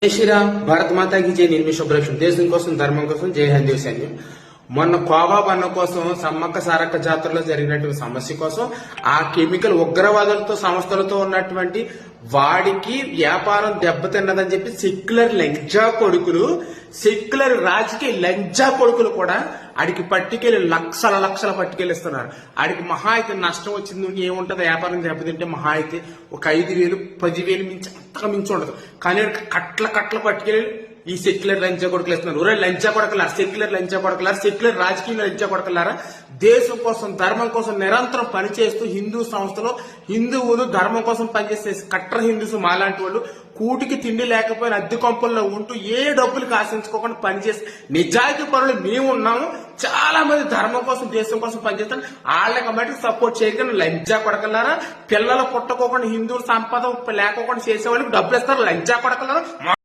జై శ్రీరామ్, భారత మాతాకి జై. నిర్మి సుబ్రహ్మణ్యం. దేశం కోసం, ధర్మం కోసం జై హిందూ సైన్యం. మొన్న కోవా బండ కోసం సమ్మక్క సారక్క జాతరలో జరిగినటువంటి సమస్య కోసం ఆ కెమికల్ ఉగ్రవాదులతో సంస్థలతో ఉన్నటువంటి వాడికి వ్యాపారం దెబ్బతిన్నదని చెప్పి సెక్యులర్ లంజా కొడుకులు, సెక్యులర్ రాజకీయ లంజా కొడుకులు కూడా ఆడికి పట్టుకెళ్ళి లక్షల పట్టుకెళ్ళిస్తున్నారు. ఆడికి మహా అయితే నష్టం వచ్చింది ఏముంటది, వ్యాపారం దెబ్బతింటే మహా అయితే ఒక 5,000 10,000 మించి అంతగా మించి ఉండదు. కానీ కట్ల పట్టుకెళ్ళి ఈ సెక్యులర్ లంచా కొడుకులు ఇస్తున్నారు. ఒరే లంచా కొడకలారా, సెక్యులర్ లంచా కొడకలారా, సెక్యులర్ రాజకీయ లంచా కొడకలారా, దేశం కోసం ధర్మం కోసం నిరంతరం పనిచేస్తూ హిందూ సంస్థలో హిందువులు ధర్మం కోసం పనిచేసే కట్టర్ హిందూస్ మాలాంటి వాళ్ళు కూటికి తిండి లేకపోయినా అద్దె కొంపల్లో ఉంటూ ఏ డబ్బులకు ఆశించుకోకుండా పనిచేసి నిజాయితీ పనులు మేము ఉన్నాము. చాలా మంది ధర్మం కోసం దేశం కోసం పనిచేస్తాను. వాళ్ళకి మటుకు సపోర్ట్ చేయకుండా లంచా కొడకలారా, పిల్లలు పుట్టకోకుండా హిందువుల సంపద లేకోకుండా చేసే వాళ్ళకి డబ్బులు ఇస్తారు. లంచా కొడకలారా.